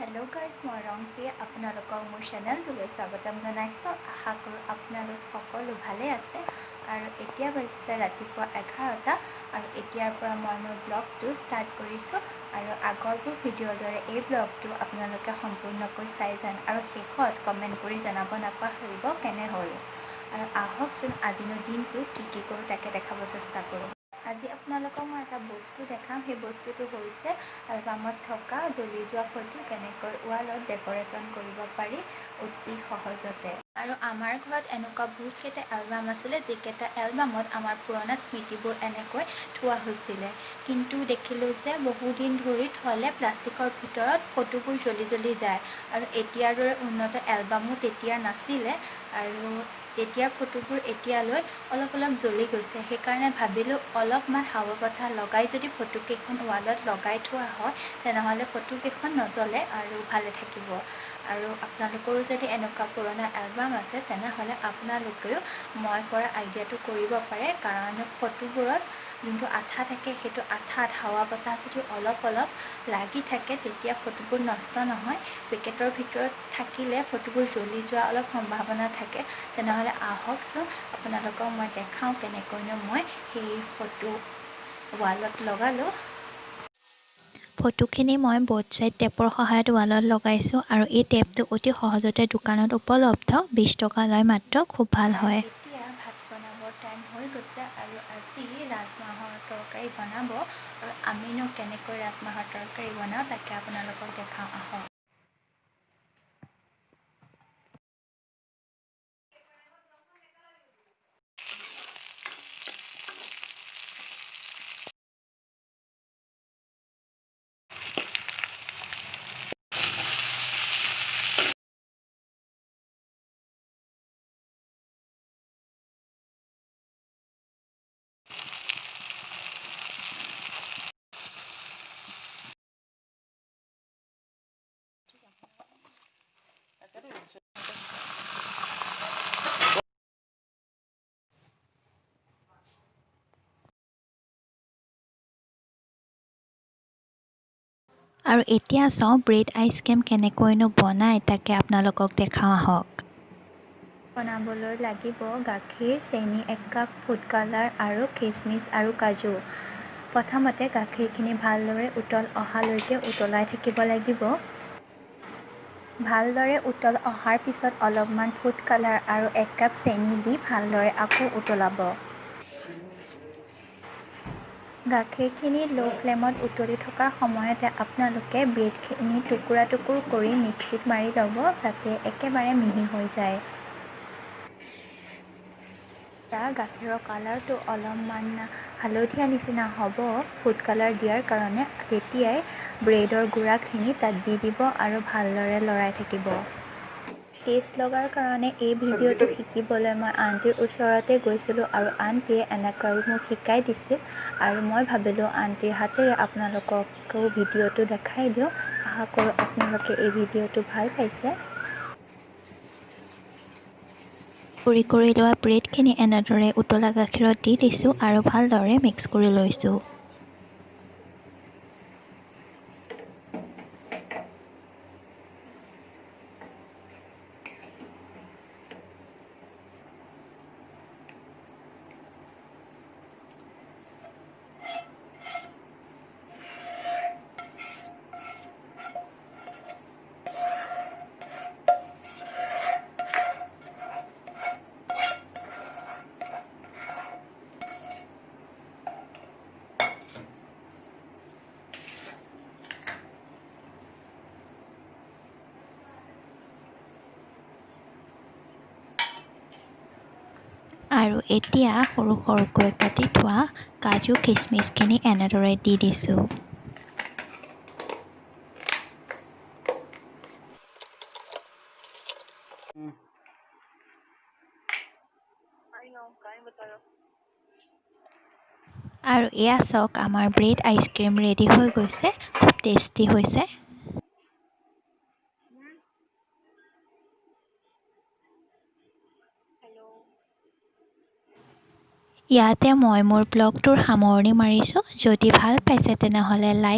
Hello' guys, মই ৰংপিয়ে আপোনালোকক মোৰ চেনেলটোলৈ স্বাগতম জনাইছোঁ। আশা কৰোঁ আপোনালোক সকলো ভালে আছে। আৰু এতিয়া বাজিছে ৰাতিপুৱা 11টা আৰু এতিয়াৰ পৰা মই মোৰ ব্লগটো ষ্টাৰ্ট কৰিছোঁ। আৰু আগৰবোৰ ভিডিঅ'ৰ দৰে এই ব্লগটো আপোনালোকে সম্পূৰ্ণকৈ চাই যান আৰু শেষত কমেণ্ট কৰি জনাব নাপাহৰিব কেনে হ'ল। আৰু আহকচোন আজিনো দিনটো কি কৰোঁ তাকে দেখাব চেষ্টা কৰোঁ। আজি আপোনালোকক মই এটা বস্তু দেখাম। সেই বস্তুটো হৈছে এলবামত থকা জ্বলি যোৱা ফটো কেনেকৈ ৱালত ডেক'ৰেশ্যন কৰিব পাৰি অতি সহজতে। আৰু আমাৰ ঘৰত এনেকুৱা বহুতকেইটা এলবাম আছিলে, যিকেইটা এলবামত আমাৰ পুৰণা স্মৃতিবোৰ এনেকৈ থোৱা হৈছিলে। কিন্তু দেখিলোঁ যে বহুদিন ধৰি থ'লে প্লাষ্টিকৰ ভিতৰত ফটোবোৰ জ্বলি যায়। আৰু এতিয়াৰ দৰে উন্নত এলবামো তেতিয়া নাছিলে। আৰু তেতিয়াৰ ফটোবোৰ এতিয়ালৈ অলপ জ্বলি গৈছে। সেইকাৰণে ভাবিলোঁ অলপমান হাৱা বতাহ লগাই যদি ফটোকেইখন ৱালত লগাই থোৱা হয় তেনেহ'লে ফটোকেইখন নজ্বলে আৰু ভালে থাকিব। আৰু আপোনালোকৰো যদি এনেকুৱা পুৰণা এলবাম আছে তেনেহ'লে আপোনালোকেও মই কৰা আইডিয়াটো কৰিব পাৰে। কাৰণ ফটোবোৰত যোনটো আঠা থাকে সেইটো আঠাত হাৱা বতাহ যদি অলপ লাগি থাকে তেতিয়া ফটোবোৰ নষ্ট নহয়। পেকেটৰ ভিতৰত থাকিলে ফটোবোৰ জ্বলি যোৱা অলপ সম্ভাৱনা থাকে। তেনেহ'লে আহকচোন আপোনালোকক মই দেখাওঁ কেনেকৈনো মই সেই ফটো ৱালত লগালোঁ। ফটোখিনি মই ব'থ ছাইড টেপৰ সহায়ত ৱালত লগাইছোঁ। আৰু এই টেপটো অতি সহজতে দোকানত উপলব্ধ, 20 টকা লয় মাত্ৰ, খুব ভাল হয়। এতিয়া ভাত বনাবৰ টাইম হৈ গৈছে আৰু আজি ৰাজমাহৰ তৰকাৰী বনাব। আৰু আমিনো কেনেকৈ ৰাজমাহৰ তৰকাৰী বনাওঁ তাকে আপোনালোকক দেখাওঁ আহক। আৰু এতিয়া চাওঁ ব্ৰেড আইচক্ৰীম কেনেকৈনো বনায় তাকে আপোনালোকক দেখাওঁ আহক। বনাবলৈ লাগিব গাখীৰ, চেনি 1 কাপ, ফুড কালাৰ আৰু খিচমিচ আৰু কাজু। প্ৰথমতে গাখীৰখিনি ভালদৰে উতল অহালৈকে উতলাই থাকিব লাগিব। ভালদৰে উতল অহাৰ পিছত অলপমান ফুড কালাৰ আৰু 1 কাপ চেনি দি ভালদৰে আকৌ উতলাব। গাখীৰখিনি ল' ফ্লেমত উতলি থকাৰ সময়তে আপোনালোকে ব্ৰেডখিনি টুকুৰা কৰি মিক্সিত মাৰি ল'ব, যাতে একেবাৰে মিহি হৈ যায়। গাখীৰৰ কালাৰটো অলপমান হালধীয়া নিচিনা হ'ব ফুড কালাৰ দিয়াৰ কাৰণে। তেতিয়াই ব্ৰেডৰ গুড়াখিনি তাত দি দিব আৰু ভালদৰে লৰাই থাকিব। টেষ্ট লগাৰ কাৰণে এই ভিডিঅ'টো শিকিবলৈ মই আণ্টিৰ ওচৰতে গৈছিলোঁ আৰু আণ্টিয়ে এনেকৈ মোক শিকাই দিছিল। আৰু মই ভাবিলোঁ আণ্টিৰ হাতেৰে আপোনালোককো ভিডিঅ'টো দেখাই দিওঁ। আশা কৰোঁ আপোনালোকে এই ভিডিঅ'টো ভাল পাইছে। কৰি লোৱা ব্ৰেডখিনি এনেদৰে উতলা গাখীৰত দি দিছোঁ আৰু ভালদৰে মিক্স কৰি লৈছোঁ। আৰু এতিয়া সৰুকৈ কাটি থোৱা কাজু খিচমিচখিনি এনেদৰে দি দিছোঁ। আৰু এয়া চাওক আমাৰ ব্ৰেড আইচক্ৰীম ৰেডি হৈ গৈছে, খুব টেষ্টি হৈছে। ইয়াতে মই মোৰ ব্লগটোৰ সামৰণি মাৰিছোঁ। যদি ভাল পাইছে তেনেহ'লে লাইক